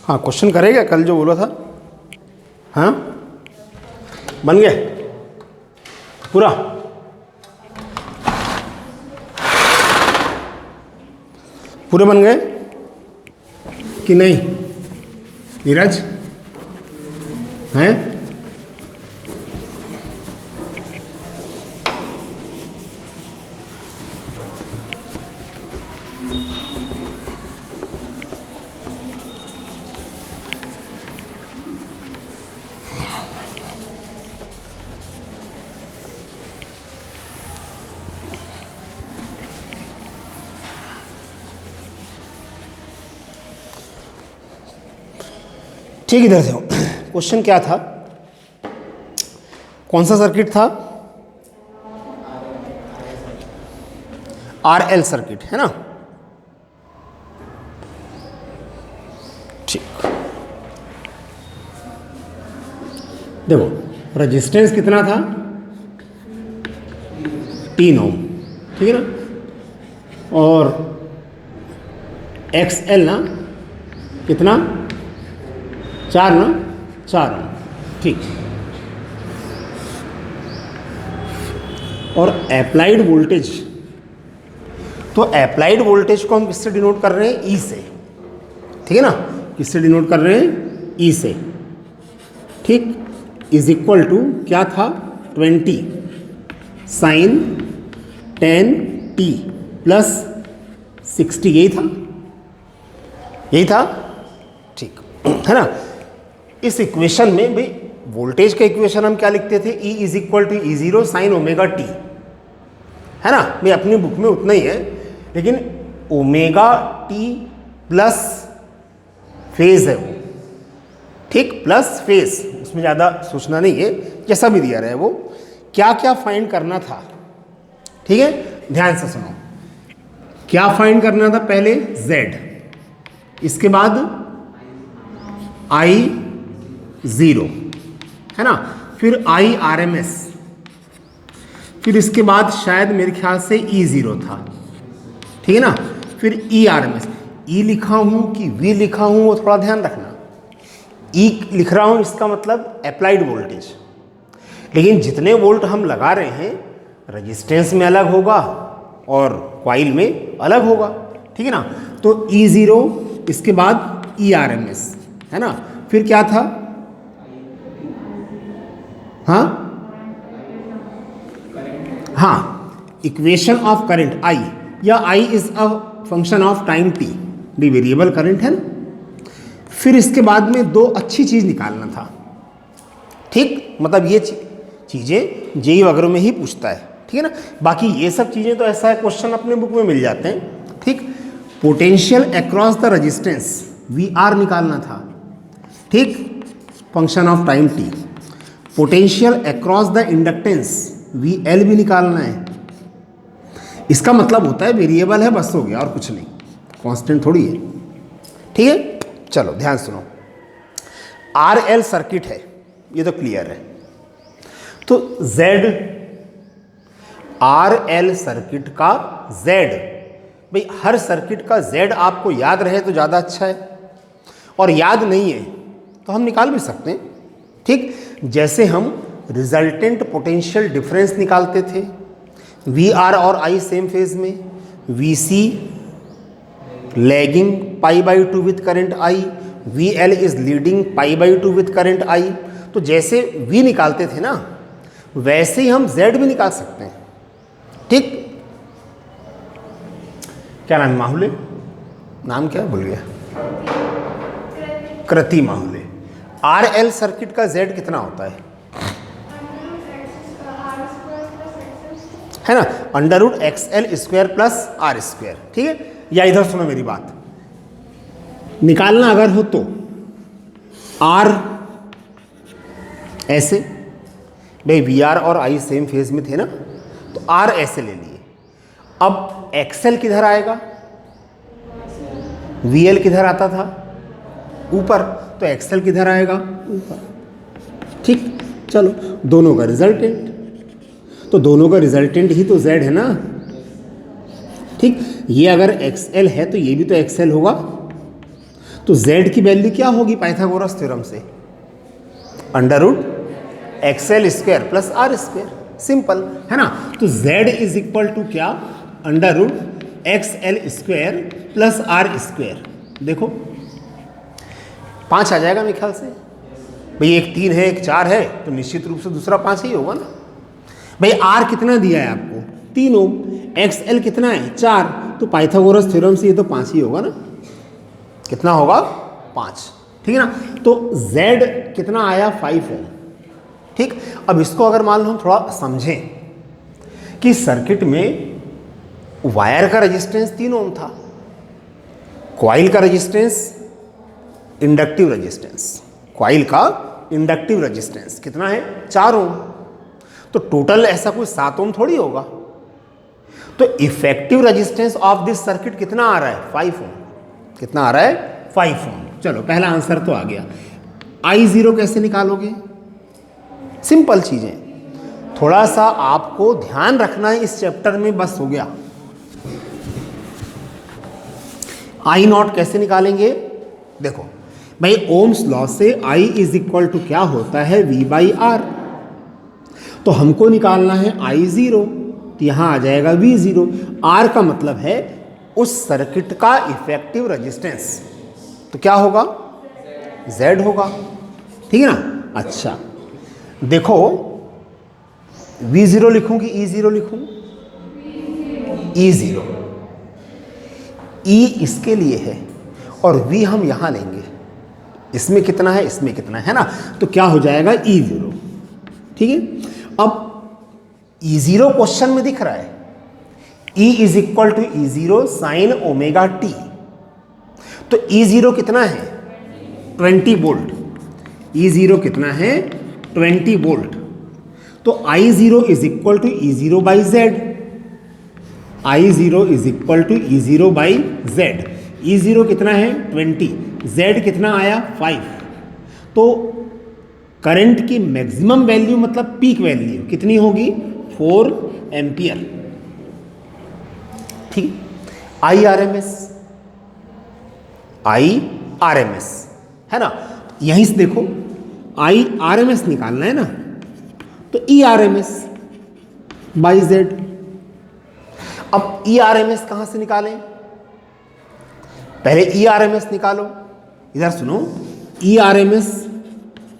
हाँ क्वेश्चन करेगा कल जो बोला था। हाँ बन गए पूरा। पूरे बन गए कि नहीं नीरज हैं? ठीक, इधर से क्वेश्चन क्या था, कौन सा सर्किट था? आरएल सर्किट है ना। ठीक, देखो रेजिस्टेंस कितना था? 3 ओम, ठीक है ना। और एक्सएल ना कितना? 4 ना, 4 ओम, ठीक। और अप्लाइड वोल्टेज, तो अप्लाइड वोल्टेज को हम किससे डिनोट कर रहे हैं? ई से, ठीक है ना। किससे डिनोट कर रहे हैं? ई से, ठीक। इज इक्वल टू क्या था? 20 साइन 10t प्लस 60, यही था, यही था, ठीक है ना। इस इक्वेशन में भाई वोल्टेज का इक्वेशन हम क्या लिखते थे? E is equal to E0 sine omega t, है ना। भाई अपनी बुक में उतना ही है, लेकिन ओमेगा टी प्लस फेज है वो, ठीक, प्लस फेज, उसमें ज़्यादा सोचना नहीं है, जैसा भी दिया रहे वो। क्या क्या फाइंड करना था, ठीक है, ध्यान से सुनो। क्या फाइंड करना था? पहले Z, इसके बाद I0, है ना, फिर IRMS, फिर इसके बाद शायद मेरे ख्याल से E0 था, ठीक है ना, फिर ERMS। E लिखा हूं कि V लिखा हूं वो थोड़ा ध्यान रखना। E लिख रहा हूं इसका मतलब अप्लाइड वोल्टेज, लेकिन जितने वोल्ट हम लगा रहे हैं रेजिस्टेंस में अलग होगा और कॉइल में अलग होगा, ठीक है ना। तो E0, इसके बाद ERMS, है ना, फिर क्या था? हाँ, इक्वेशन ऑफ करंट I, या I is a function of time t, भी वेरिएबल करंट है ना। फिर इसके बाद में 2 अच्छी चीज निकालना था, ठीक, मतलब ये चीजें जेई वगैरह में ही पूछता है, ठीक है ना। बाकी ये सब चीजें तो ऐसा है क्वेश्चन अपने बुक में मिल जाते हैं, ठीक। Potential across the resistance VR निकालना था, ठीक, function of time t। Potential across the inductance VL भी निकालना है। इसका मतलब होता है वेरिएबल है, बस हो गया, और कुछ नहीं, कांस्टेंट थोड़ी है, ठीक है। चलो ध्यान सुनो, RL सर्किट है, ये तो क्लियर है। तो Z, RL सर्किट का Z, भाई हर सर्किट का Z आपको याद रहे तो ज़्यादा अच्छा है, और याद नहीं है तो हम निकाल भी सकते हैं, ठीक। जैसे हम रिजल्टेंट पोटेंशियल डिफरेंस निकालते थे, VR और I सेम फेज में, VC lagging π/2 with current I, VL is leading π/2 with current I। तो जैसे V निकालते थे ना, वैसे ही हम Z भी निकाल सकते हैं, ठीक। क्या नाम? माहुले, नाम क्या भूल गया, कृति माहुले। RL सर्किट का Z कितना होता है ना, √XL² प्लस R², ठीक है। या इधर सुनो मेरी बात, निकालना अगर हो तो R ऐसे, भाई VR और I सेम फेज में थे ना, तो R ऐसे ले लिए। अब XL किधर आएगा? VL किधर आता था? ऊपर, तो XL किधर आएगा? ऊपर, ठीक। चलो, दोनों का रिजल्टेंट, तो दोनों का रिजल्टेंट ही तो Z है ना, ठीक। ये अगर XL है तो ये भी तो XL होगा, तो z की वैल्यू क्या होगी पाइथागोरस थ्योरम से? Under root XL square plus R square, simple है ना। तो z इज इक्वल टू क्या? Under root XL square plus R square. देखो 5 आ जाएगा मेरे ख्याल से भाई, एक 3 है एक 4 है, तो निश्चित रूप से दूसरा 5 ही होगा ना भाई। r कितना दिया है आपको? 3 ओम। एक्सएल कितना है? 4। तो पाइथागोरस थ्योरम से ये तो 5 ही होगा ना। कितना होगा? 5, ठीक है ना। तो z कितना आया? 5 ओम, ठीक। अब इसको अगर मान लो हम थोड़ा समझें कि सर्किट में वायर का रेजिस्टेंस 3 ओम था, कॉइल का रेजिस्टेंस, इंडक्टिव रेजिस्टेंस, कॉइल का इंडक्टिव रेजिस्टेंस कितना है? 4 ओम। तो टोटल ऐसा कोई 7 ओम थोड़ी होगा। तो effective resistance of this circuit कितना आ रहा है? 5 ओम। कितना आ रहा है? 5 ओम। चलो पहला आंसर तो आ गया। I0 कैसे निकालोगे? सिंपल चीजें, थोड़ा सा आपको ध्यान रखना है इस चैप्टर में, बस हो गया। I0 कैसे निकालेंगे? देखो भाई, ओम्स लॉ से I इज इक्वल टू क्या होता है? V/R। तो हमको निकालना है I0, तो यहां आ जाएगा V0। R का मतलब है उस सर्किट का इफेक्टिव रेजिस्टेंस, तो क्या होगा? Z होगा, ठीक है ना। अच्छा देखो, V0 लिखूं कि E0 लिखूं? E0। E इसके लिए है और V हम यहां लेंगे। इसमें कितना है, इसमें कितना है ना, तो क्या हो जाएगा? E0, ठीक है। अब E0 क्वेश्चन में दिख रहा है, E is equal to E0 sine omega t. तो E0 कितना है? 20 वोल्ट। E0 कितना है? 20 वोल्ट। तो I0 is equal to E0 by Z. I0 is equal to E0 by Z. E0 कितना है? 20। Z कितना आया? 5। तो करंट की मैक्सिमम वैल्यू मतलब पीक वैल्यू कितनी होगी? 4 एम्पियर, ठीक। IRMS, IRMS है ना। यहीं से देखो, IRMS निकालना है ना, तो ERMS बाई Z। अब ERMS कहां से निकालें? पहले ERMS निकालो, इधर सुनो। ERMS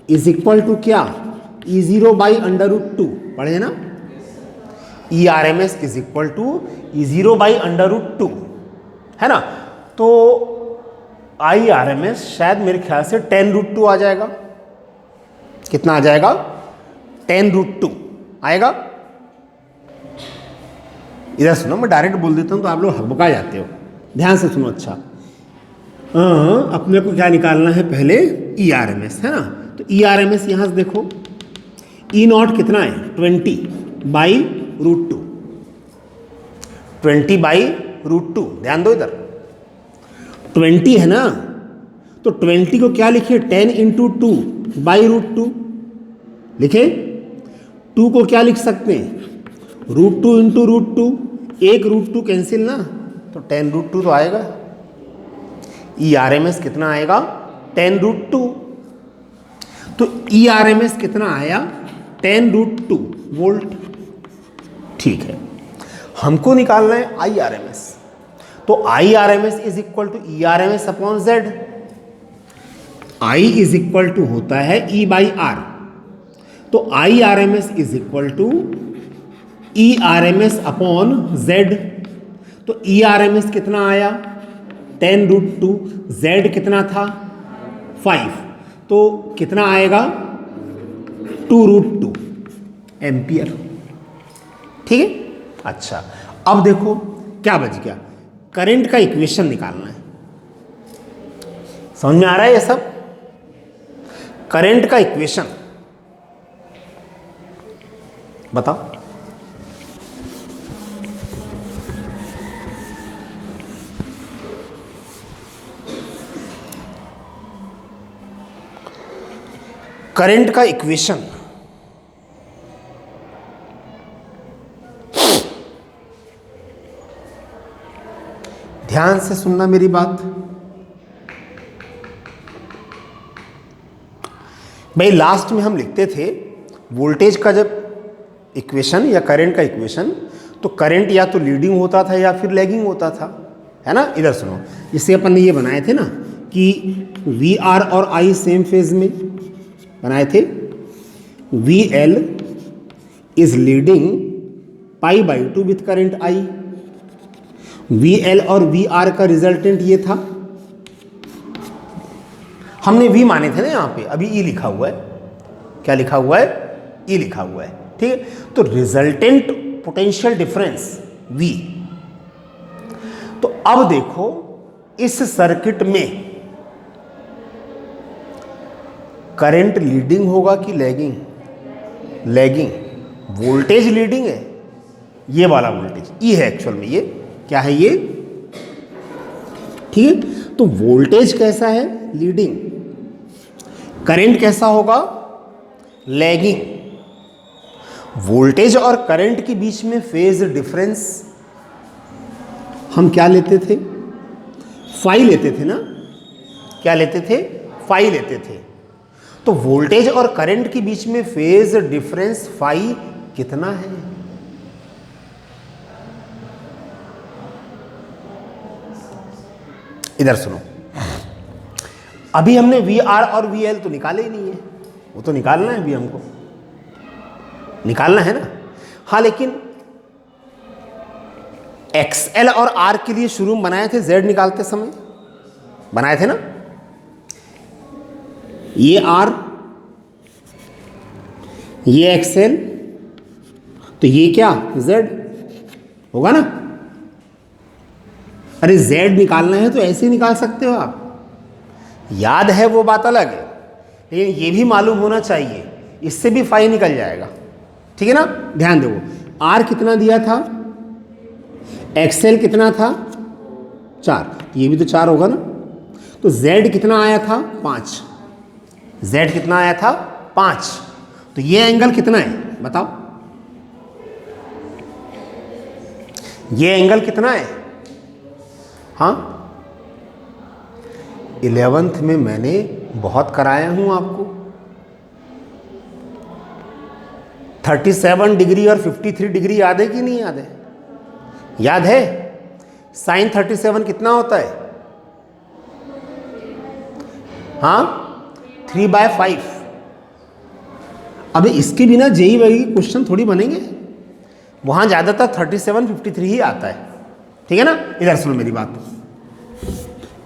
इज इक्वल टू क्या? E0 बाई अंडर रूट 2, पढ़े ना। ERMS is equal to E0 by under root 2, है ना। तो IRMS शायद मेरे ख्याल से 10 रूट 2 आ जाएगा। कितना आ जाएगा? 10 रूट 2 आएगा। इधर सुनो, मैं डायरेक्ट बोल देता हूं तो आप लोग हकबका जाते हो। ध्यान से सुनो। अच्छा अपने को क्या निकालना है? पहले ERMS, है ना। तो ERMS यहां से देखो, E0 कितना है? 20 बाई रूट 2। 20 बाई रूट 2, ध्यान दो इधर, 20 है ना। तो 20 को क्या लिखे? 10 इंटू 2 बाई रूट 2 लिखे। 2 को क्या लिख सकते हैं? रूट 2 इंटू रूट 2, एक रूट 2 कैंसिल ना, तो 10 रूट 2 तो आएगा। ERMS कितना आएगा? 10 रूट 2। तो ERMS कितना आया? 10 रूट 2 वोल्ट, ठीक है। हमको निकालना है IRMS। तो IRMS is equal to ERMS upon Z। I is equal to होता है E बाई R। तो IRMS is equal to ERMS upon Z। तो ERMS कितना आया? 10 रूट 2। Z कितना था? 5। तो कितना आएगा? 2 रूट 2 एम्पियर, ठीक है। अच्छा अब देखो क्या बच गया? करंट का इक्वेशन निकालना है। समझ में आ रहा है ये सब? करंट का इक्वेशन बताओ। करंट का इक्वेशन, ध्यान से सुनना मेरी बात। भाई लास्ट में हम लिखते थे वोल्टेज का जब इक्वेशन या करंट का इक्वेशन, तो करंट या तो लीडिंग होता था या फिर लैगिंग होता था, है ना। इधर सुनो, इससे अपन ने ये बनाए थे ना कि वी आर और आई सेम फेज में बनाए थे। V L is leading pi by two with current I. V L और वी आर का रिजल्टेंट ये था, हमने V माने थे ना यहाँ पे, अभी E लिखा हुआ है। क्या लिखा हुआ है? E लिखा हुआ है, ठीक है। तो रिजल्टेंट पोटेंशियल डिफरेंस V। तो अब देखो इस सर्किट में करंट लीडिंग होगा कि लैगिंग? लैगिंग। वोल्टेज लीडिंग है, ये वाला वोल्टेज E है एक्चुअल में, ये क्या है ये, ठीक है। तो वोल्टेज कैसा है? लीडिंग। करंट कैसा होगा? लैगिंग। वोल्टेज और करंट के बीच में फेज डिफरेंस हम क्या लेते थे? फाई लेते थे ना। क्या लेते थे? फाई लेते थे। तो वोल्टेज और करंट के बीच में फेज डिफरेंस फाई कितना है? इधर सुनो, अभी हमने वी आर और वी एल तो निकाले ही नहीं है, वो तो निकालना है, अभी हमको निकालना है ना। हाँ, लेकिन एक्स एल और आर के लिए शुरू में बनाए थे, जेड निकालते समय बनाए थे ना। ये आर, ये एक्स एल, तो ये क्या? जेड होगा ना। अरे जेड निकालना है तो ऐसे ही निकाल सकते हो आप, याद है वो बात अलग है, लेकिन ये भी मालूम होना चाहिए, इससे भी फाई निकल जाएगा, ठीक है ना। ध्यान दो, आर कितना दिया था? एक्सएल कितना था? 4, ये भी तो 4 होगा ना। तो जेड कितना आया था? 5। जेड कितना आया था? 5। तो ये एंगल कितना है बताओ? ये एंगल कितना है? हाँ, 11th में मैंने बहुत कराया हूं आपको। 37 डिग्री और 53 डिग्री याद है कि नहीं याद है? याद है। साइन 37 कितना होता है? हाँ, 3/5। अभी इसके बिना जेई वही क्वेश्चन थोड़ी बनेंगे, वहां ज्यादातर 37 53 ही आता है, ठीक है ना। इधर सुनो मेरी बात,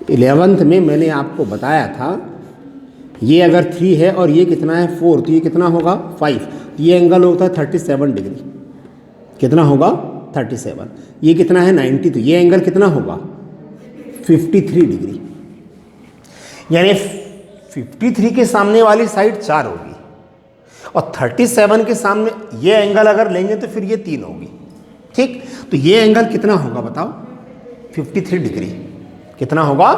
11th में मैंने आपको बताया था, ये अगर 3 है और ये कितना है 4, तो ये कितना होगा 5। ये एंगल होता है 37 डिग्री। कितना होगा? 37। ये कितना है 90, तो ये एंगल कितना होगा 53 डिग्री। यानी 53 के सामने वाली साइड 4 होगी और 37 के सामने ये एंगल अगर लेंगे तो फिर ये 3 होगी, ठीक। तो ये एंगल कितना होगा बताओ? 53 डिग्री। कितना होगा?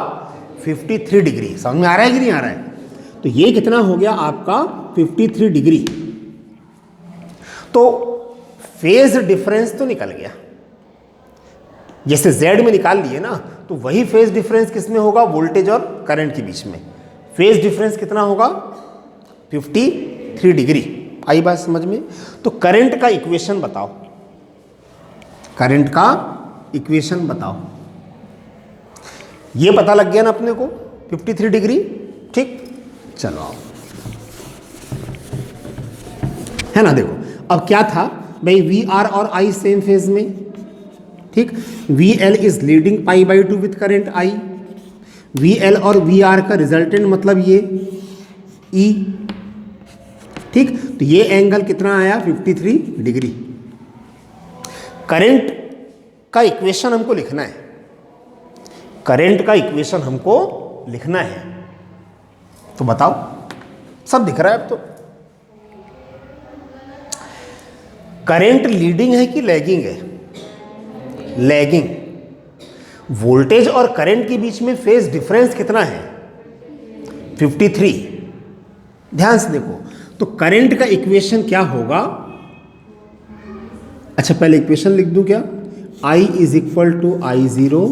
53 डिग्री। समझ में आ रहा है कि नहीं आ रहा है? तो ये कितना हो गया आपका 53 डिग्री। तो फेज डिफरेंस तो निकल गया, जैसे Z में निकाल लिए ना, तो वही फेज डिफरेंस किसमें होगा? वोल्टेज और करंट के बीच में फेज डिफरेंस कितना होगा? 53 डिग्री। आई बात समझ में? तो करंट का इक्वेशन बताओ, करंट का इक्वेशन बताओ। ये पता लग गया ना अपने को 53 डिग्री, ठीक। चलो आओ, है ना। देखो अब क्या था भाई, वी आर और आई सेम फेज में, ठीक। V L is leading pi by 2 with current I. V L और वी आर का रिजल्टेंट मतलब ये ई, ठीक। तो ये एंगल कितना आया 53 डिग्री। करंट का इक्वेशन हमको लिखना है, करंट का इक्वेशन हमको लिखना है, तो बताओ। सब दिख रहा है अब तो। करंट लीडिंग है कि लैगिंग है? लैगिंग। वोल्टेज और करंट के बीच में फेज डिफरेंस कितना है? 53। ध्यान से देखो, तो करंट का इक्वेशन क्या होगा? अच्छा पहले इक्वेशन लिख दूं क्या? I is equal to I0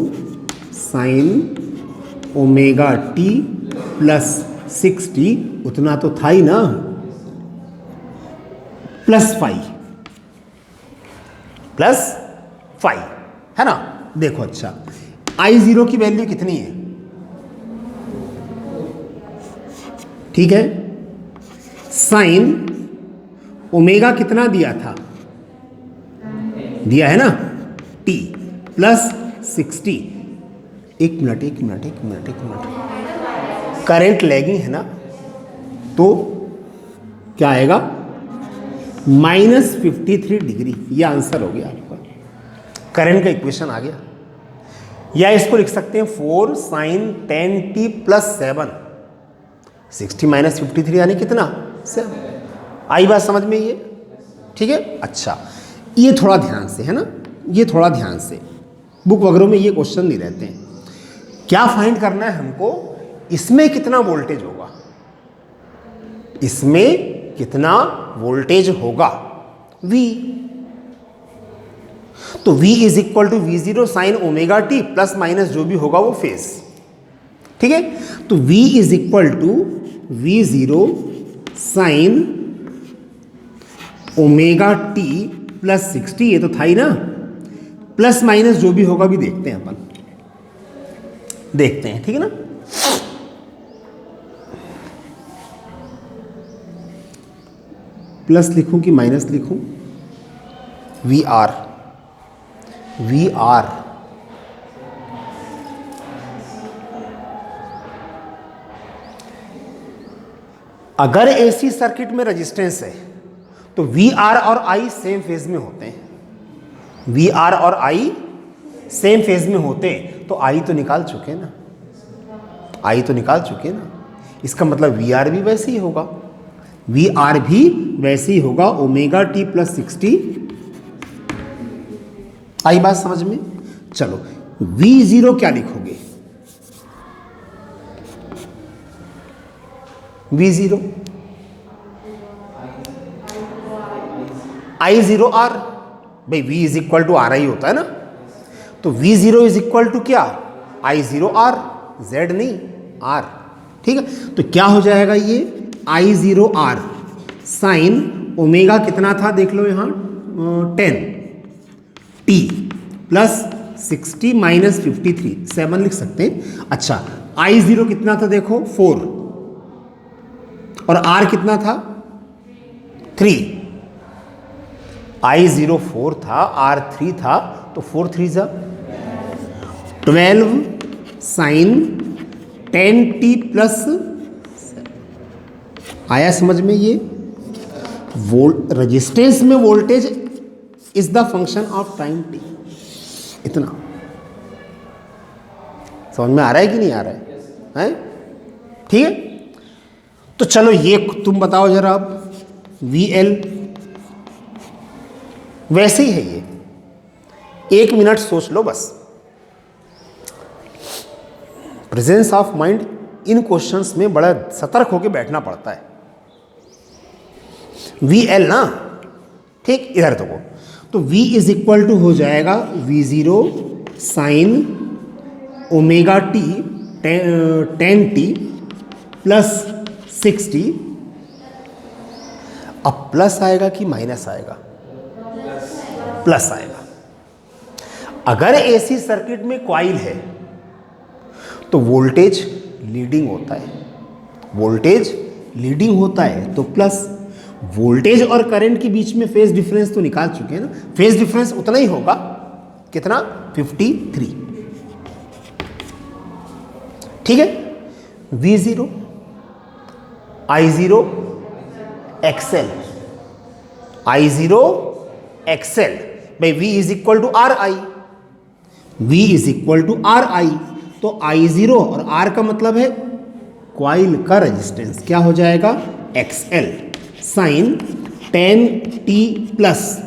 sine omega t plus 60 उतना तो था ही ना, +5 है ना। देखो अच्छा, I0 की वैल्यू कितनी है, ठीक है, साइन ओमेगा कितना दिया था, दिया है ना t +60। एक मिनट, करंट लैगिंग है ना, तो क्या आएगा, -53 डिग्री। ये आंसर हो गया आपका, करंट का इक्वेशन आ गया। या इसको लिख सकते हैं 4 sin 10t + 7, 60 - 53 यानी कितना, 7। आई बात समझ में ये, ठीक है। अच्छा, ये थोड़ा ध्यान से है ना, ये थोड़ा ध्यान से, बुक वगैरह में ये क्वेश्चन नहीं रहते हैं। क्या फाइंड करना है हमको, इसमें कितना वोल्टेज होगा, इसमें कितना वोल्टेज होगा, V। तो V = V0 sin ω t ± जो भी होगा वो फेज, ठीक है। तो V = V0 sin ω t +60, ये तो था ही ना, ± जो भी होगा भी देखते हैं अपन, देखते हैं, ठीक है ना। प्लस लिखूं कि माइनस लिखूं, VR अगर एसी सर्किट में रेजिस्टेंस है तो VR और I सेम फेज में होते हैं, VR और I सेम फेज में होते हैं, तो I तो निकाल चुके ना, I तो निकाल चुके ना, इसका मतलब VR भी वैसे ही होगा, VR भी वैसे ही होगा, ω t +60। आई बात समझ में। चलो V0 क्या लिखोगे, V0 I0R, भाई V = RI होता है ना, तो V0 = क्या, I0R, Z नहीं R, ठीक है। तो क्या हो जाएगा ये, I0R साइन ओमेगा कितना था देख लो यहाँ, 10t +60 - 53, 7 लिख सकते हैं। अच्छा, I0 कितना था देखो, 4, और R कितना था, 3। I0 4 था, R 3 था, तो 4 3 जा 12 sin 10t +7। आया समझ में ये, रेजिस्टेंस में voltage is the function of time t, इतना समझ में आ रहा है कि नहीं आ रहा है, ठीक है। तो चलो ये तुम बताओ जरा, अब VL वैसे ही है ये, 1 मिनट सोच लो बस। Presence of mind in questions में बड़ा सतर्क होकर बैठना पड़ता है। VL ना, ठीक, इधर देखो, तो V = हो जाएगा V0 sin ω t 10t +60। अब प्लस आएगा कि माइनस आएगा, प्लस आएगा। अगर एसी सर्किट में कॉइल है तो वोल्टेज लीडिंग होता है, वोल्टेज लीडिंग होता है तो प्लस। वोल्टेज और करंट के बीच में फेज डिफरेंस तो निकाल चुके हैं ना, फेज डिफरेंस उतना ही होगा, कितना, 53, ठीक है। V0 I0 XL, I0 XL, भाई V = RI, V = RI, तो I0 और R का मतलब है कॉइल का रेजिस्टेंस, क्या हो जाएगा, XL साइन 10t प्लस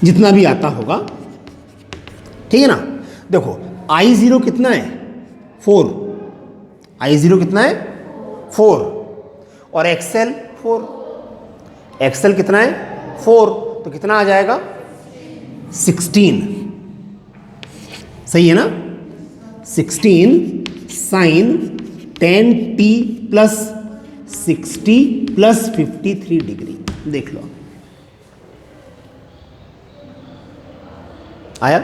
जितना भी आता होगा, ठीक है ना। देखो I0 कितना है, 4, I0 कितना है, 4, और XL 4, XL कितना है, 4, तो कितना आ जाएगा, 16, सही है ना। 16 sign 10t plus 60 plus 53 degree. देख लो, आया?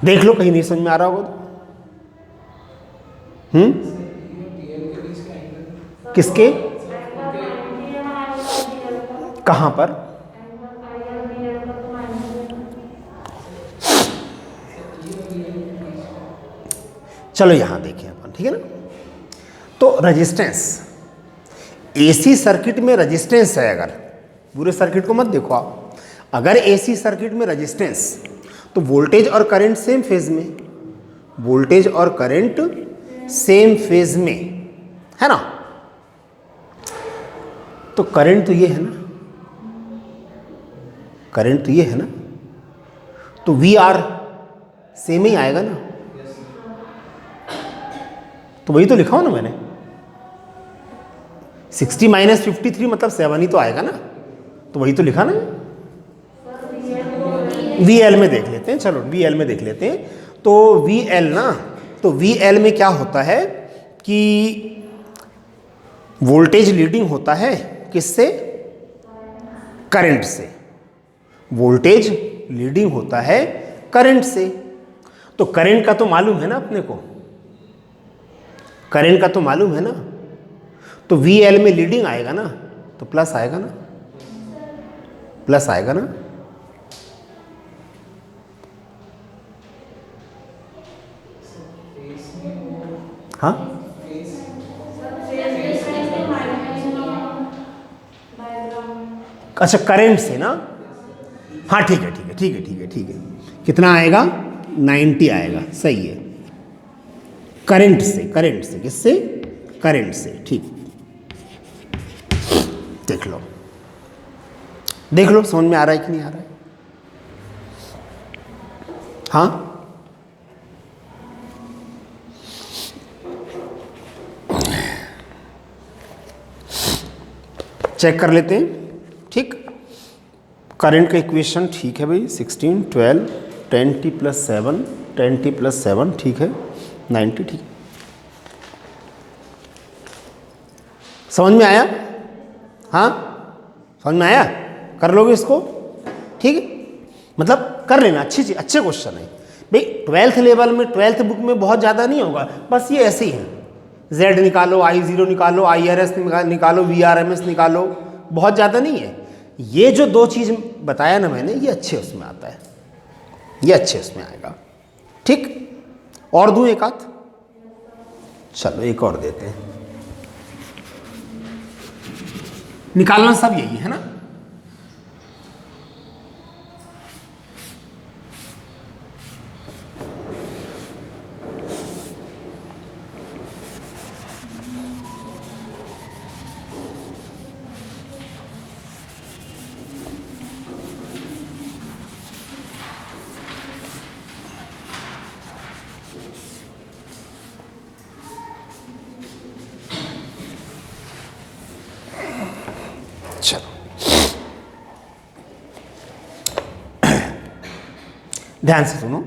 देख लो, कहीं नहीं समझ में आ रहा होगा तो। किसके, कहां पर? चलो यहां देखें अपन, ठीक है ना। तो रेजिस्टेंस, एसी सर्किट में रेजिस्टेंस है, अगर पूरे सर्किट को मत देखो आप, अगर एसी सर्किट में रेजिस्टेंस, तो वोल्टेज और करंट सेम फेज में, वोल्टेज और करंट सेम फेज में है ना। तो करंट तो ये है ना, करंट तो ये है ना, तो वी आर सेम ही आएगा ना। तो वही तो लिखा हो ना मैंने, 60 माइनस 53 मतलब 7 ही तो आएगा ना। तो वही तो लिखा ना। वी एल में देख लेते हैं, चलो वी एल में देख लेते हैं। तो वी एल ना, तो वी एल में क्या होता है कि वोल्टेज लीडिंग होता है किससे? करंट से। वोल्टेज लीडिंग होता है करंट से। तो करंट का तो मालूम है ना अपने को, करंट का तो मालूम है ना। तो वी एल में लीडिंग आएगा ना, तो प्लस आएगा ना, प्लस आएगा ना। हाँ, अच्छा करंट से ना, हाँ ठीक है ठीक है ठीक है ठीक है ठीक है। कितना आएगा? 90 आएगा, सही है। करंट से, करंट से, किससे? करंट से, ठीक। देख लो, देख लो समझ में आ रहा है कि नहीं आ रहा है? हाँ, चेक कर लेते हैं, ठीक। करंट का इक्वेशन ठीक है भाई, 16 12 10t प्लस 7 10t प्लस 7 ठीक है, 90 ठीक। समझ में आया? हाँ समझ में आया? कर लोगे इसको, ठीक है। मतलब कर लेना, अच्छी चीज, अच्छे क्वेश्चन है भाई। 12th लेवल में, 12th बुक में बहुत ज़्यादा नहीं होगा, बस ये ऐसे ही है। Z निकालो, I0 निकालो, IRS निकालो, VRMS निकालो, बहुत ज़्यादा नहीं है। ये जो दो चीज़ बताया ना मैंने, ये अच्छे उसमें आता है, ये अच्छे उसमें आएगा, ठीक। और दूं एक आध? चलो एक और देते हैं। निकालना सब यही है ना। ध्यान से सुनो,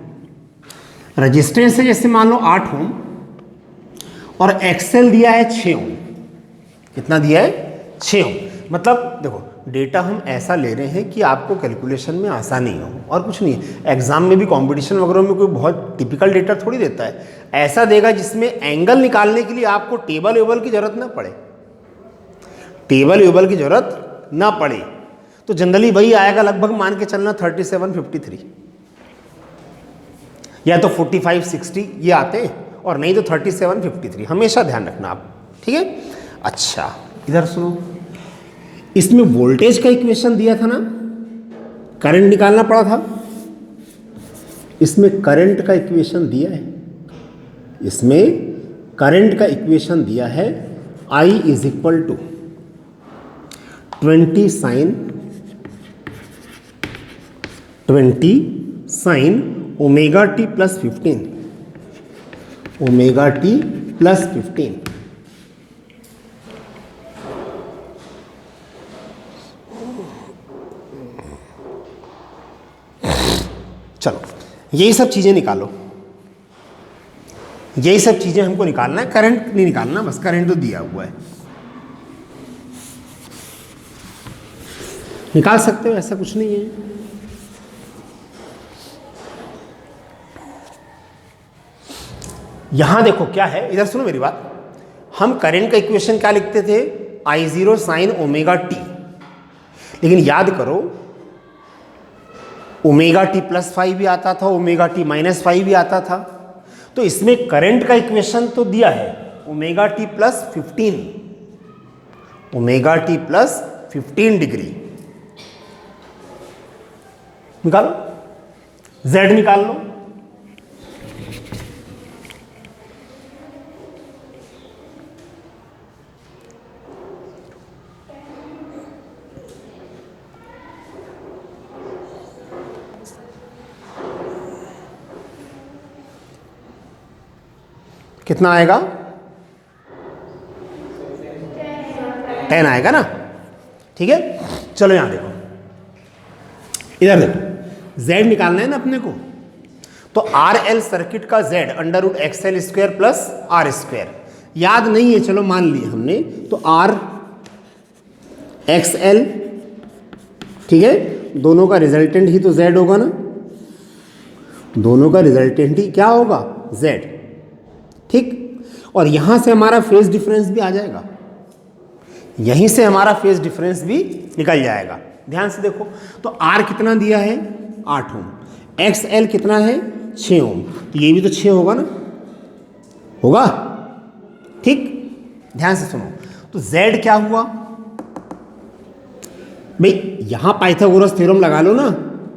रेजिस्टेंस है जैसे मान लो 8 ओम और एक्सेल दिया है 6 ओम। कितना दिया है? 6 ओम। मतलब देखो, डेटा हम ऐसा ले रहे हैं कि आपको कैलकुलेशन में आसानी हो, और कुछ नहीं है। एग्जाम में भी, कंपटीशन वगैरह में कोई बहुत टिपिकल डेटा थोड़ी देता है। ऐसा देगा जिसमें एंगल निकालने के लिए आपको टेबल वेबल की जरूरत ना पड़े, टेबल वेबल की जरूरत ना पड़े। तो जनरली वही आएगा, लगभग मान के चलना 37 53, या तो 45 60 ये आते, और नहीं तो 37 53, हमेशा ध्यान रखना आप, ठीक है। अच्छा इधर सुनो, इसमें वोल्टेज का इक्वेशन दिया था ना, करंट निकालना पड़ा था। इसमें करंट का इक्वेशन दिया है, इसमें करंट का इक्वेशन दिया है, I is equal to 20 sine omega t plus 15, omega t plus 15। चलो यही सब चीजें निकालो, यही सब चीजें हमको निकालना है, करंट नहीं निकालना, बस करंट तो दिया हुआ है, निकाल सकते हो, ऐसा कुछ नहीं है। यहां देखो क्या है, इधर सुनो मेरी बात, हम करंट का इक्वेशन क्या लिखते थे, I0 साइन ओमेगा टी, लेकिन याद करो ओमेगा टी प्लस 5 भी आता था, ओमेगा टी माइनस 5 भी आता था, तो इसमें करंट का इक्वेशन तो दिया है omega t plus 15, omega t plus 15 degree. निकालो, Z निकाल लो, कितना आएगा, 10 आएगा ना, ठीक है। चलो यहां देखो, इधर देखो, Z निकालना है ना अपने को, तो RL सर्किट का Z under root XL square plus R square, याद नहीं है, चलो मान लिए हमने, तो R XL, ठीक है, दोनों का रिजल्टेंट ही तो Z होगा ना, दोनों का रिजल्टेंट ही क्या होगा, Z, ठीक। और यहां से हमारा फेज डिफरेंस भी आ जाएगा, यहीं से हमारा फेज डिफरेंस भी निकल जाएगा। ध्यान से देखो, तो R कितना दिया है, 8 ओम, XL कितना है, 6 ओम, तो ये भी तो 6 होगा ना, होगा, ठीक। ध्यान से सुनो, तो Z क्या हुआ भाई, यहां पाइथागोरस थ्योरम लगा लो ना,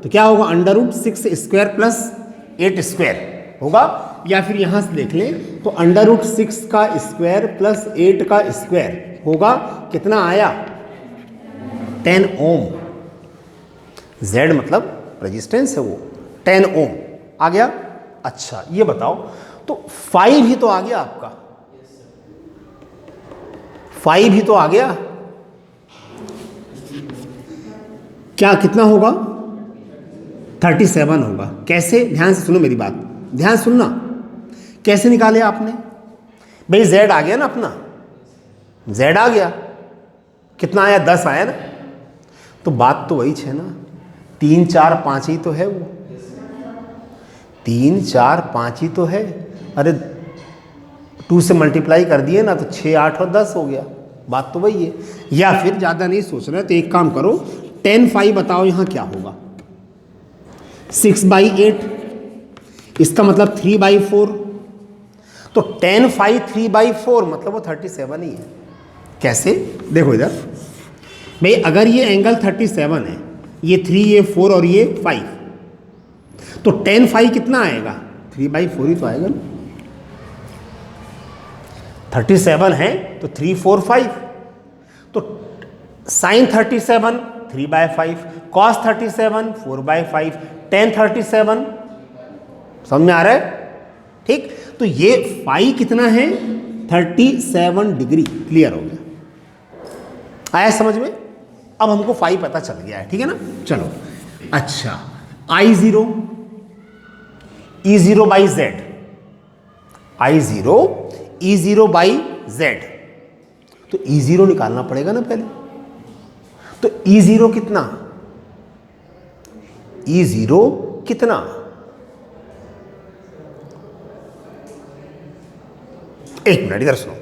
तो क्या होगा, under root 6 square plus 8 square होगा, या फिर यहां से देख लें तो अंडर रूट 6 का स्क्वायर प्लस 8 का स्क्वायर होगा, कितना आया, 10 ओम। Z मतलब रेजिस्टेंस है वो, 10 ओम आ गया। अच्छा ये बताओ, तो 5 ही तो आ गया आपका, 5 ही तो आ गया, क्या कितना होगा, 37 होगा। कैसे, ध्यान से सुनो मेरी बात, ध्यान सुनना, कैसे निकाले आपने भाई, Z आ गया ना अपना, Z आ गया, कितना आया, 10 आया ना, तो बात तो वही है ना, 3 4 5 ही तो है वो, 3 4 5 ही तो है, अरे 2 से मल्टीप्लाई कर दिए ना, तो 6 8 और 10 हो गया, बात तो वही है। या फिर ज़्यादा नहीं सोच रहे तो एक काम करो, 10/5 बताओ यहाँ क्या होगा, 6/8, इसका मतलब 3/4, तो 10/5 3/4 मतलब वो 37 ही है। कैसे, देखो इधर भाई, अगर ये एंगल 37 है, ये 3 ये 4 और ये 5, तो 10/5 कितना आएगा, 3/4 ही तो आएगा ना, 37 है तो 3 4 5, तो साइन 37 3/5, कॉस 37 4/5, tan 37, समझ में आ रहा है, ठीक। तो ये फाई कितना है, 37 डिग्री, क्लियर हो गया, आया समझ में, अब हमको फाई पता चल गया है, ठीक है ना। चलो अच्छा, I0 E0 by Z, I0 E0 by Z, तो E0 निकालना पड़ेगा ना पहले, तो E0 कितना, E0 कितना, एक मिनट इधर सुनो,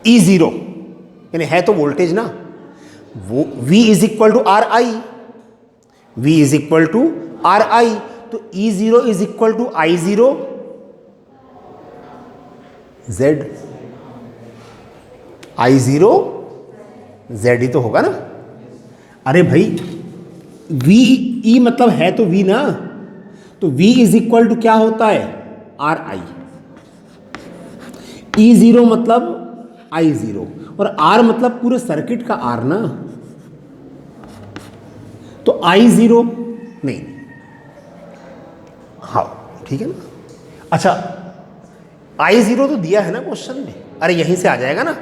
E0 यानी है तो वोल्टेज ना, वो V is equal to R I, V is equal to R I, तो E0 is equal to I0 Z, I0 Z ही तो होगा ना, अरे भाई V E मतलब है तो V ना, तो V इज इक्वल टू क्या होता है, आर आई, E0 मतलब I0, और R मतलब पूरे सर्किट का R ना, तो I0 नहीं, हाँ ठीक है ना। अच्छा I0 तो दिया है ना क्वेश्चन में, अरे यहीं से आ जाएगा ना,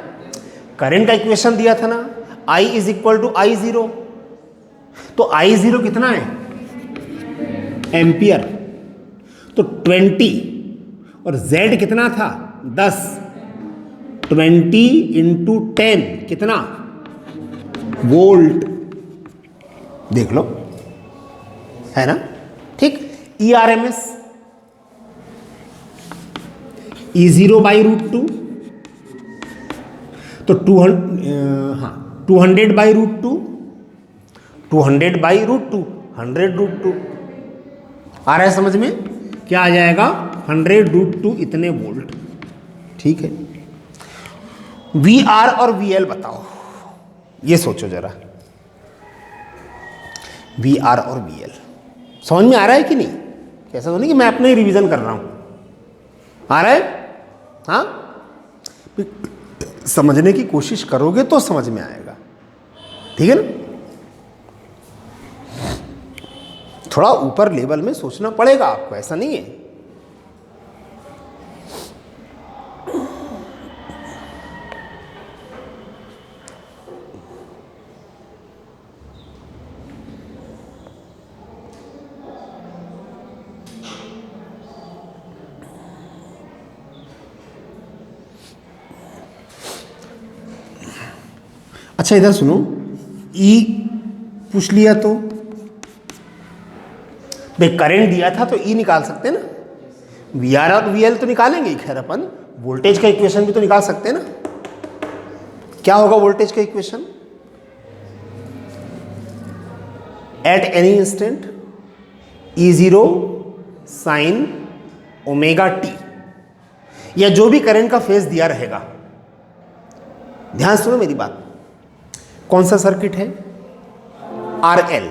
करंट का इक्वेशन दिया था ना, I is equal to I0, तो I0 कितना है, एम्पियर, तो 20 और Z कितना था 10, 20 इंटू 10 कितना वोल्ट, देख लो, है ना। ठीक, ERMS E0 बाई √2, तो 200 बाई √2, 200 बाई √2, 100√2 आ रहा है समझ में, क्या आ जाएगा 100√2 इतने वोल्ट। ठीक है, VR और VL बताओ, ये सोचो जरा, VR और VL समझ में आ रहा है कि नहीं? कैसा तो नहीं कि मैं अपने ही रिवीजन कर रहा हूं, आ रहा है? हाँ, समझने की कोशिश करोगे तो समझ में आएगा, ठीक है ना। थोड़ा ऊपर लेवल में सोचना पड़ेगा आपको, ऐसा नहीं है। अच्छा इधर सुनो, E पूछ लिया तो भाई करंट दिया था तो E निकाल सकते हैं ना, VR और VL तो निकालेंगे, खैर अपन वोल्टेज का इक्वेशन भी तो निकाल सकते हैं ना। क्या होगा वोल्टेज का equation? Eight any instant E0 sine omega T, या जो भी करंट का फेज दिया रहेगा। ध्यान सुनो मेरी बात, कौन सा सर्किट है? RL।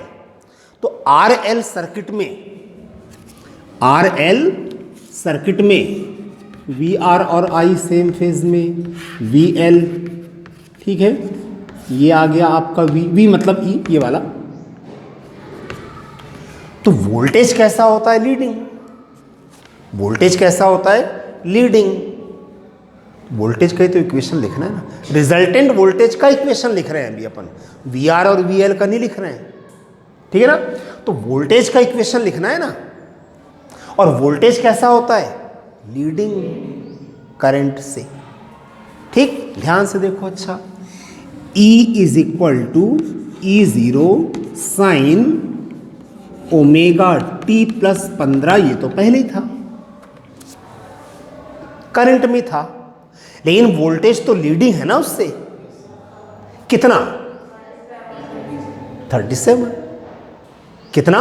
तो RL सर्किट में VR और I सेम फेज में, VL, ठीक है, ये आ गया आपका V मतलब E, ये वाला। तो वोल्टेज कैसा होता है? लीडिंग। वोल्टेज कैसा होता है? लीडिंग। वोल्टेज का ही तो इक्वेशन लिखना है ना, रिजल्टेंट वोल्टेज का इक्वेशन लिख रहे हैं अभी अपन, VR और VL का नहीं लिख रहे हैं, ठीक है ना। तो वोल्टेज का इक्वेशन लिखना है ना, और वोल्टेज कैसा होता है? लीडिंग करंट से। ठीक, ध्यान से देखो। अच्छा, E is equal to E0 sine omega t plus 15, ये तो पहले ही था, करंट में था, लेकिन वोल्टेज तो लीडिंग है ना उससे। कितना? 37। कितना?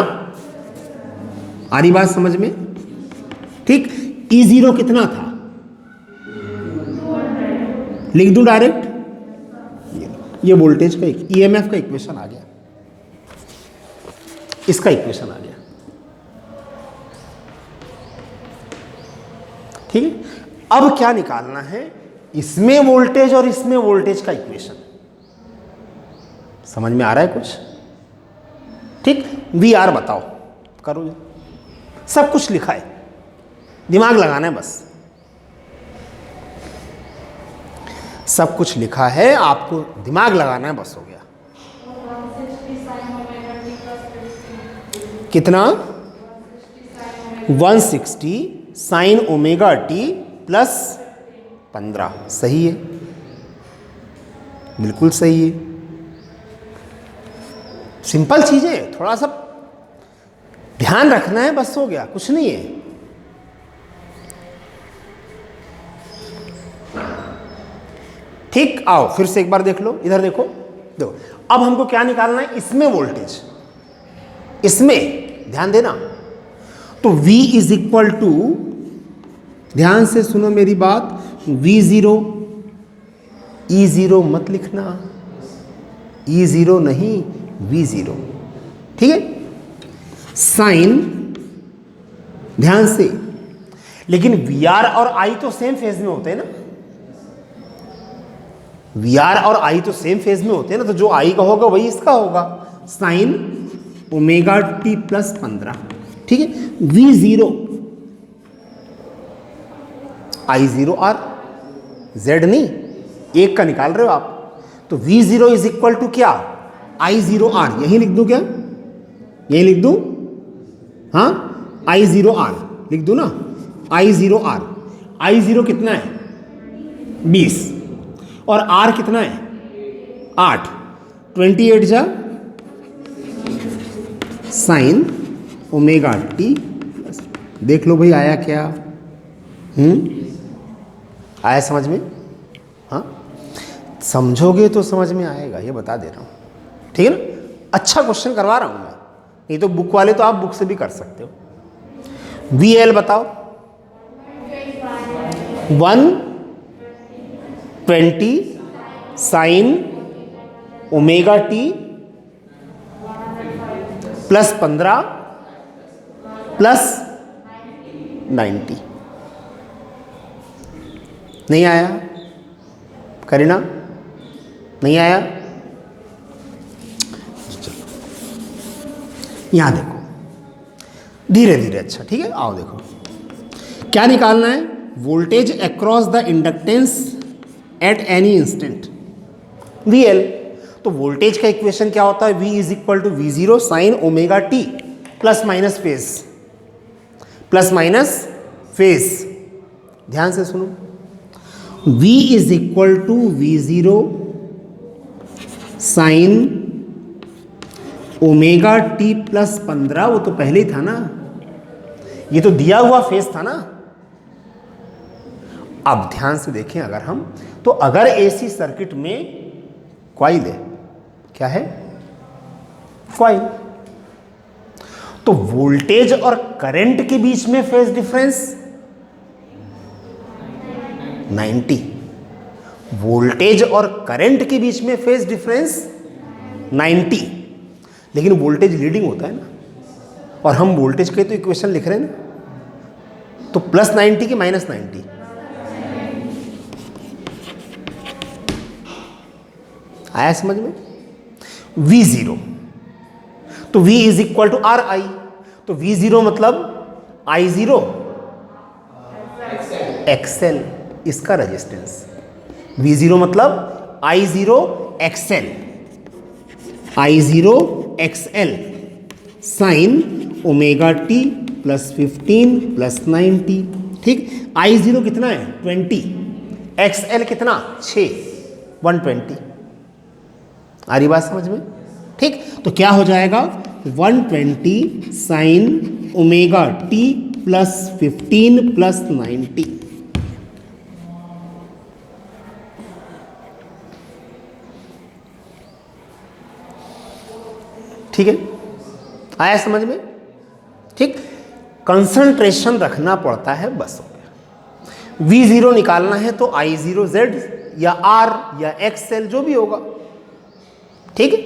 आ रही बात समझ में? ठीक, E0 कितना था? लिख दूं डायरेक्ट, ये वोल्टेज का EMF का इक्वेशन आ गया, इसका इक्वेशन आ गया, ठीक है। अब क्या निकालना है? इसमें वोल्टेज और इसमें वोल्टेज का इक्वेशन। समझ में आ रहा है कुछ? ठीक, VR बताओ, करो, सब कुछ लिखा है, दिमाग लगाना है बस, सब कुछ लिखा है, आपको दिमाग लगाना है बस, हो गया। कितना? 160 साइन ओमेगा टी प्लस 15, सही है, बिल्कुल सही है। सिंपल चीजें, थोड़ा सा ध्यान रखना है बस, हो गया, कुछ नहीं है। ठीक, आओ फिर से एक बार देख लो, इधर देखो, अब हमको क्या निकालना है? इसमें वोल्टेज, इसमें ध्यान देना। तो V इज इक्वल टू, ध्यान से सुनो मेरी बात, V0, E0 मत लिखना, E0 नहीं, V0, ठीक है, साइन, ध्यान से, लेकिन VR और I तो सेम फेज में होते हैं ना, VR और I तो सेम फेज में होते हैं ना, तो जो I का होगा वही इसका होगा, साइन ओमेगा t प्लस 15, ठीक है। V0 I0R, Z नहीं, एक का निकाल रहे हो आप, तो V0 इज इक्वल टू क्या? I0R, यही लिख दूं क्या? यही लिख दूं, हाँ, I0R लिख दूं ना, I0R, I0 कितना है 20 और R कितना है 8, 28 जा साइन ओमेगा टी। देख लो भाई आया क्या? आया समझ में? हाँ, समझोगे तो समझ में आएगा, ये बता दे रहा हूँ, ठीक है ना। अच्छा क्वेश्चन करवा रहा हूँ मैं, नहीं तो बुक वाले तो आप बुक से भी कर सकते हो। VL बताओ, 120 sign omega t plus 15 plus 90। नहीं आया करीना? नहीं आया? यहां देखो धीरे धीरे। अच्छा ठीक है, आओ देखो क्या निकालना है। Voltage across the inductance at any instant VL। तो वोल्टेज का इक्वेशन क्या होता है? V is equal to V0 sine omega t plus minus phase, plus minus phase. ध्यान से सुनो, V is equal to V0 sine omega t plus 15। वो तो पहले ही था ना, ये तो दिया हुआ फेज था ना। अब ध्यान से देखें, अगर हम तो अगर AC सर्किट में कॉइल है, क्या है कॉइल, तो वोल्टेज और करंट के बीच में फेज डिफरेंस 90। वोल्टेज और करंट के बीच में फेज डिफरेंस 90, लेकिन वोल्टेज लीडिंग होता है ना, और हम वोल्टेज के तो इक्वेशन लिख रहे हैं ना, तो प्लस 90 की माइनस 90। आया समझ में? V0 तो V is equal to RI, तो V0 मतलब I0 XL, इसका रेजिस्टेंस। V0 मतलब I0 XL, I0 XL sign omega t plus 15 plus 90। ठीक, I0 कितना है 20, XL कितना 6, 120। आ रही बात समझ में? ठीक, तो क्या हो जाएगा 120 sign omega t plus 15 plus 90। ठीक है, आया समझ में? ठीक, कंसंट्रेशन रखना पड़ता है, बस हो गया। V0 निकालना है तो I0Z या R या XL जो भी होगा। ठीक है,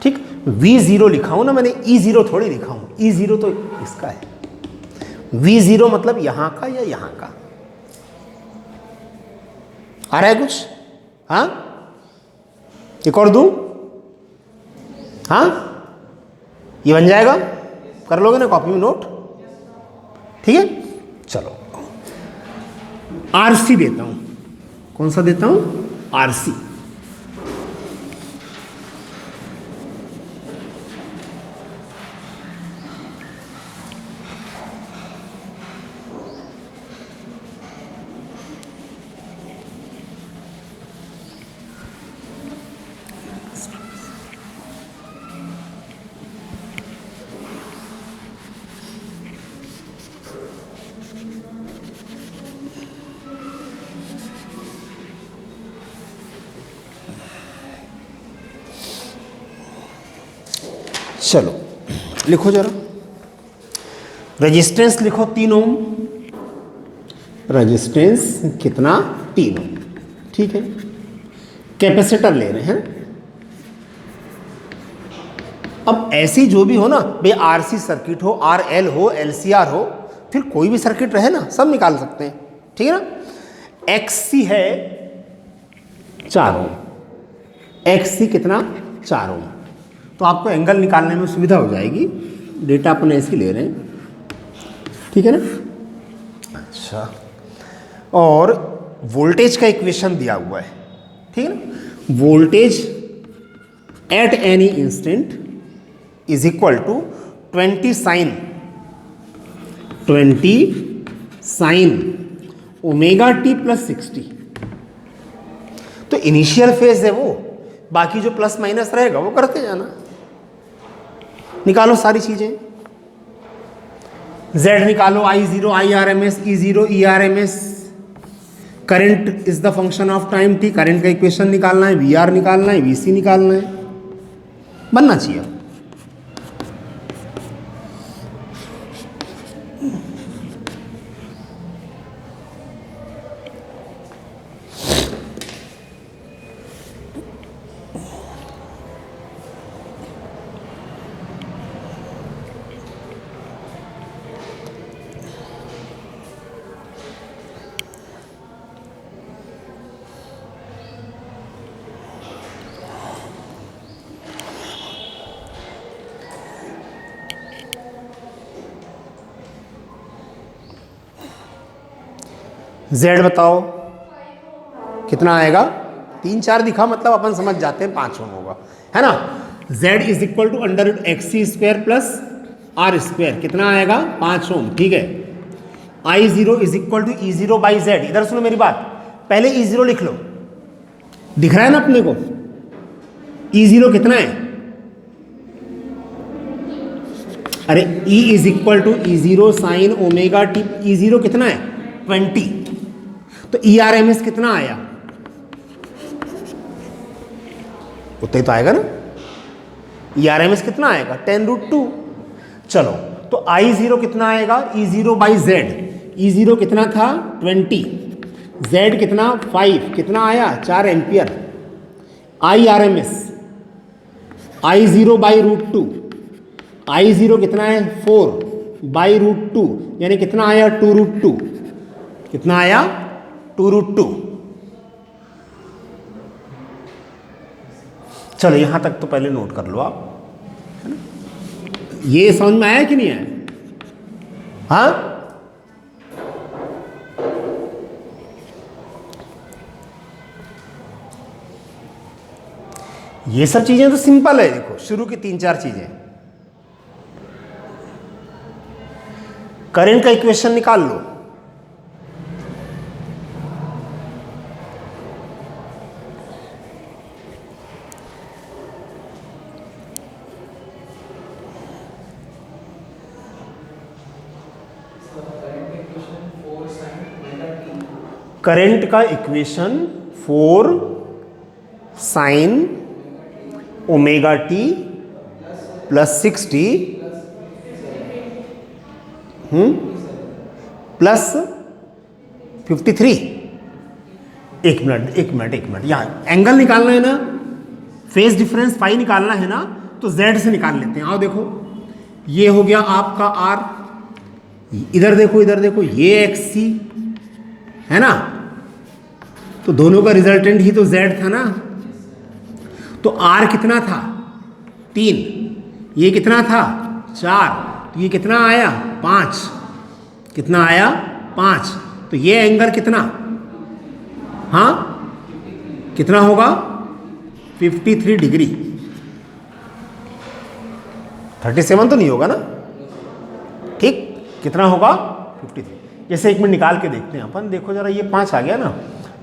ठीक, V0 लिखा हूं ना मैंने, E0 थोड़ी लिखा हूं। E0 तो इसका है, V0 मतलब यहां का या यहां का। आ रहा है कुछ? हाँ, एक और दूं? हाँ, ये बन जाएगा, कर लोगे ना कॉपी में नोट? ठीक है, चलो RC देता हूं। कौन सा देता हूं? RC। चलो लिखो जरा, रेजिस्टेंस लिखो 3 ओम। रेजिस्टेंस कितना? 3 ओम। ठीक है, कैपेसिटर ले रहे हैं। अब ऐसी जो भी हो ना भाई, RC सर्किट हो, RL हो, LCR हो, फिर कोई भी सर्किट रहे ना, सब निकाल सकते हैं। ठीक है ना। XC है 4 ओम, XC कितना? 4 ओम। तो आपको एंगल निकालने में सुविधा हो जाएगी, डेटा अपन ऐसे ले रहे हैं। ठीक है ना। अच्छा, और वोल्टेज का इक्वेशन दिया हुआ है। ठीक है ना। Voltage at any instant is equal to 20 sine 20 sine omega t plus 60। तो इनिशियल फेज है वो, बाकी जो प्लस माइनस रहेगा वो करते जाना। निकालो सारी चीजें, Z निकालो, I0 IRMS, E0 ERMS। Current is the function of time t, current का इक्वेशन निकालना है, VR निकालना है, VC निकालना है, बनना चाहिए। Z बताओ कितना आएगा, 3 4 दिखा मतलब अपन समझ जाते हैं 5 ओम होगा, है ना। Z is equal to √XC² plus R², कितना आएगा 5 ओम, ठीक है। I0 is equal to E0 by Z। इधर सुनो मेरी बात, पहले E0 लिख लो, दिख रहा है ना अपने को। E0 कितना है, अरे E is equal to E0 sine omega t. E0 कितना है 20, तो ERMS कितना आया, उतना ही तो आएगा ना। ERMS कितना आएगा 10√2। चलो तो I0 कितना आएगा, E0 बाई Z। E0 कितना था 20, Z कितना 5, कितना आया 4 ampere. IRMS I0 by √2, I0 कितना है 4 बाई √2, यानी कितना आया 2√2, कितना आया 2√2। चलो यहां तक तो पहले नोट कर लो आप, है ना। ये समझ में आया कि नहीं आया, हाँ। ये सब चीजें तो सिंपल है, देखो शुरू की 3 4 चीजें। करंट का इक्वेशन निकाल लो, करंट का equation 4 sign omega t plus 60 plus 53। एक मिनट, यहाँ एंगल निकालना है ना, फेज डिफरेंस फाई निकालना है ना, तो Z से निकाल लेते हैं। आओ देखो, ये हो गया आपका R, इधर देखो ये XC है ना, तो दोनों का रिजल्टेंट ही तो Z था ना। तो R कितना था 3, ये कितना था 4, तो ये कितना आया 5, कितना आया 5। तो ये एंगल कितना, हाँ कितना होगा 53 डिग्री। 37 तो नहीं होगा ना, ठीक, कितना होगा 53। जैसे एक मिनट निकाल के देखते हैं अपन, देखो जरा ये 5 आ गया ना,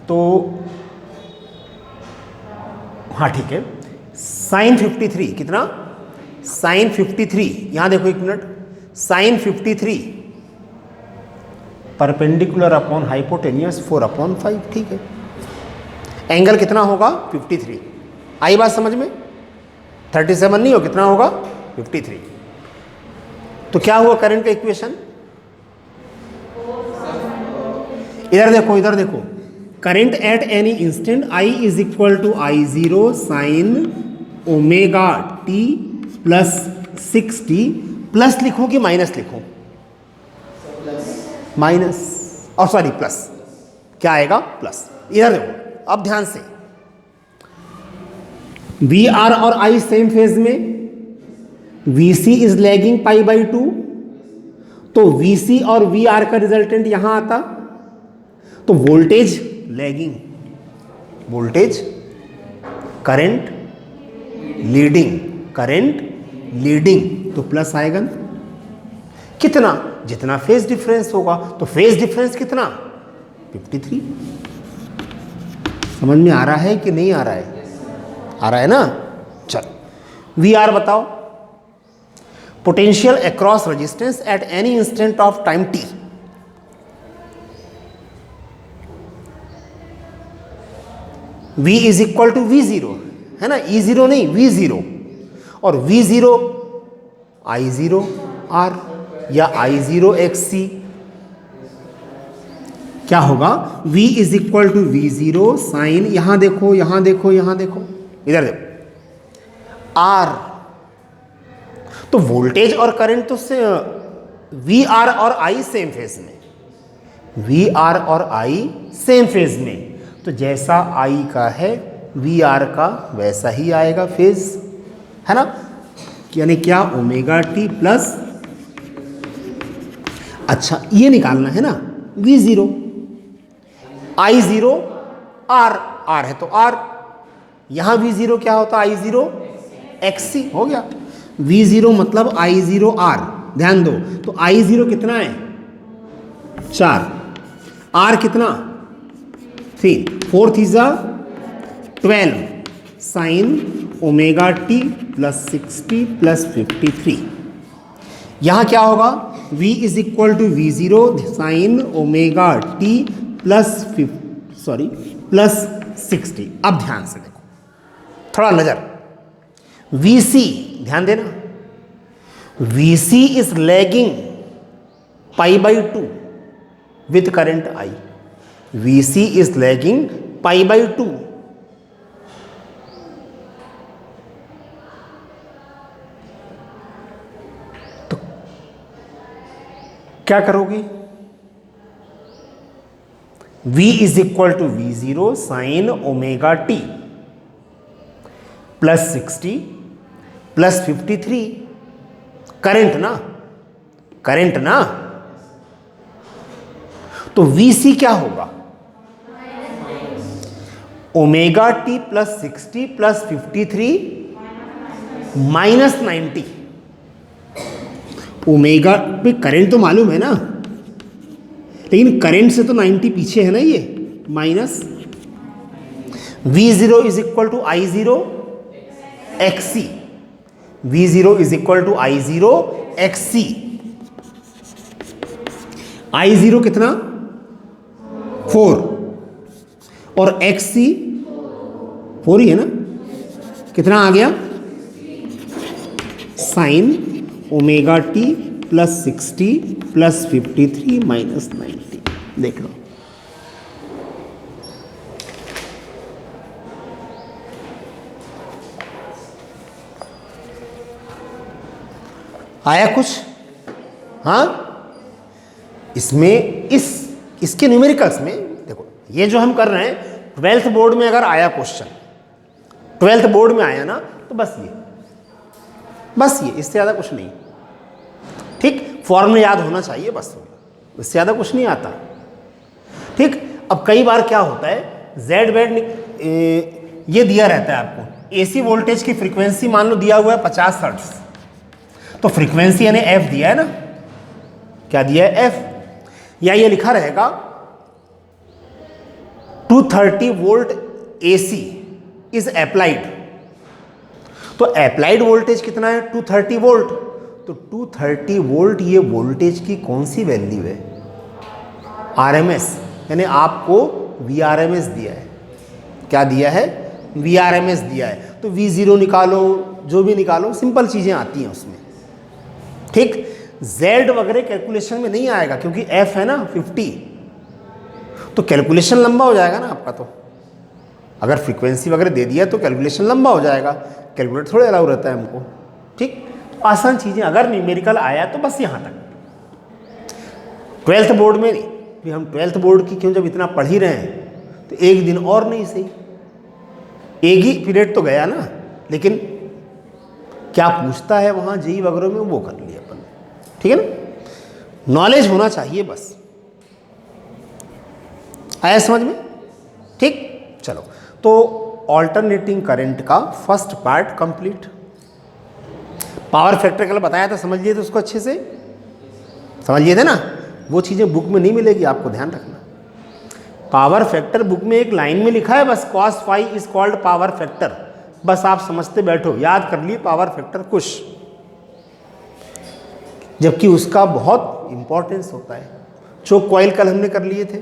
तो हाँ ठीक है। साइन 53 कितना, साइन 53, यहां देखो एक minute, sine 53 perpendicular upon hypotenuse 4/5, ठीक है। एंगल कितना होगा 53। आई बात समझ में, 37 नहीं हो, कितना होगा 53। तो क्या हुआ करंट का इक्वेशन, इधर देखो current at any instant I is equal to I0 sine omega t plus 60, plus लिखो कि माइनस लिखो, माइनस, और सॉरी प्लस, क्या आएगा प्लस। इधर देखो अब ध्यान से, VR और I सेम फेज में, VC इज लैगिंग π/2, तो VC और VR का रिजल्टेंट यहां आता, तो voltage lagging, voltage current leading, current leading, तो प्लस आएगा कितना जितना फेज डिफरेंस होगा। तो फेज डिफरेंस कितना? 53। समझ में आ रहा है कि नहीं आ रहा है? आ रहा है ना? चलो वी आर बताओ। Potential across resistance at any instant of time t. V is equal to V0 है ना, E0 नहीं V0, और V0 I0 R या I0 XC। क्या होगा? V is equal to V0 sine, यहां देखो यहां देखो यहां देखो इधर देखो R। तो वोल्टेज और करंट तो से VR और I सेम फेज में, VR और I सेम फेज में। तो जैसा I का है VR का वैसा ही आएगा फेज, है ना? यानी क्या? ओमेगा टी प्लस, अच्छा ये निकालना है ना, V0 I0 R, R है तो R, यहां V0 क्या होता? I0 XC हो गया। V0 मतलब I0 R, ध्यान दो। तो I0 कितना है? 4, R कितना? 3, 4 थीजा 12 sine omega t plus 60 plus 53। यहां क्या होगा? V is equal to V0 sine omega t plus plus 60। अब ध्यान से देखो, थोड़ा नजर। VC ध्यान देना, VC is lagging π/2 with current I। VC is lagging π/2। तो क्या करोगे? V is equal to V0 sine omega t plus 60 plus 53। Current ना, करंट ना, तो VC क्या होगा? Omega t plus 60 plus 53 minus 90। Omega पे करंट तो मालूम है ना, लेकिन करंट से तो 90 पीछे है ना, ये minus. V0 is equal to I0 XC। V0 is equal to I0 XC। I0 कितना? 4 और XC 4 ही है ना, कितना आ गया? Sign omega t plus 60 plus 53 minus 90। देख लो, आया कुछ? हाँ, इसमें इसके न्यूमेरिकल्स में देखो, ये जो हम कर रहे हैं 12th बोर्ड में अगर आया क्वेश्चन, 12th बोर्ड में आया ना, तो बस ये, इससे ज़्यादा कुछ नहीं। ठीक, फॉर्मूला याद होना चाहिए बस, इससे ज़्यादा कुछ नहीं आता। ठीक, अब कई बार क्या होता है, जेड वेड ये दिया रहता है आपको, एसी वोल्टेज की फ्रीक्वेंसी मान लो दिया हुआ है 50 हर्ट्ज, तो फ्रीक्वेंसी यानी एफ दिया है ना, क्या दिया है? एफ। या ये लिखा रहेगा 230 वोल्ट AC इज अप्लाइड। तो अप्लाइड वोल्टेज कितना है? 230 वोल्ट। तो 230 वोल्ट ये वोल्टेज की कौन सी वैल्यू है? RMS, यानी आपको VRMS दिया है। क्या दिया है? VRMS दिया है। तो V0 निकालो, जो भी निकालो, सिंपल चीजें आती हैं उसमें। ठीक, Z वगैरह कैलकुलेशन में नहीं आएगा क्योंकि F है ना 50, तो कैलकुलेशन लंबा हो जाएगा ना आपका। तो अगर फ्रीक्वेंसी वगैरह दे दिया तो कैलकुलेशन लंबा हो जाएगा, कैलकुलेटर थोड़े अलाउ रहता है हमको। ठीक, आसान चीज़ें, अगर न्यूमेरिकल आया तो बस यहाँ तक। 12th बोर्ड में नहीं, फिर हम 12th बोर्ड की क्यों, जब इतना पढ़ ही रहे हैं तो एक दिन और नहीं सही, एक ही पीरियड तो गया ना, लेकिन क्या पूछता है वहाँ जेई वगैरह में वो कर लिया अपन। ठीक है ना, नॉलेज होना चाहिए बस। आया समझ में? ठीक, चलो, तो ऑल्टरनेटिंग करंट का first part complete. Power factor कल बताया था, समझ लिए तो उसको अच्छे से। समझिए थे ना, वो चीज़ें बुक में नहीं मिलेगी, आपको ध्यान रखना। पावर फैक्टर बुक में एक लाइन में लिखा है बस, cos phi is called power factor, बस आप समझते बैठो, याद कर लिए पावर फैक्टर कुछ, जबकि उसका बहुत इंपॉर्टेंस होता है। चोक कॉइल कल हमने कर लिए थे,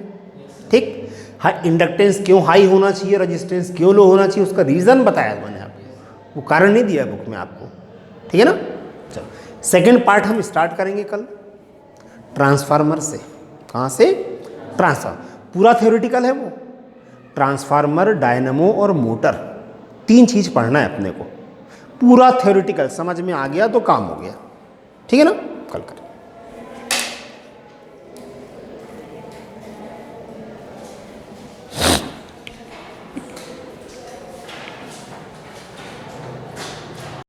ठीक। हाँ, इंडक्टेंस क्यों हाई होना चाहिए, रेजिस्टेंस क्यों लो होना चाहिए, उसका रीज़न बताया मैंने आपको, वो कारण नहीं दिया बुक में आपको, ठीक है ना। चलो सेकेंड पार्ट हम स्टार्ट करेंगे कल ट्रांसफार्मर से। कहाँ से? ट्रांसफार्मर, पूरा थ्योरेटिकल है वो। ट्रांसफार्मर, डायनमो और मोटर, 3 चीज़ पढ़ना है अपने को, पूरा थ्योरेटिकल समझ में आ गया तो काम हो गया, ठीक है ना। कल करें।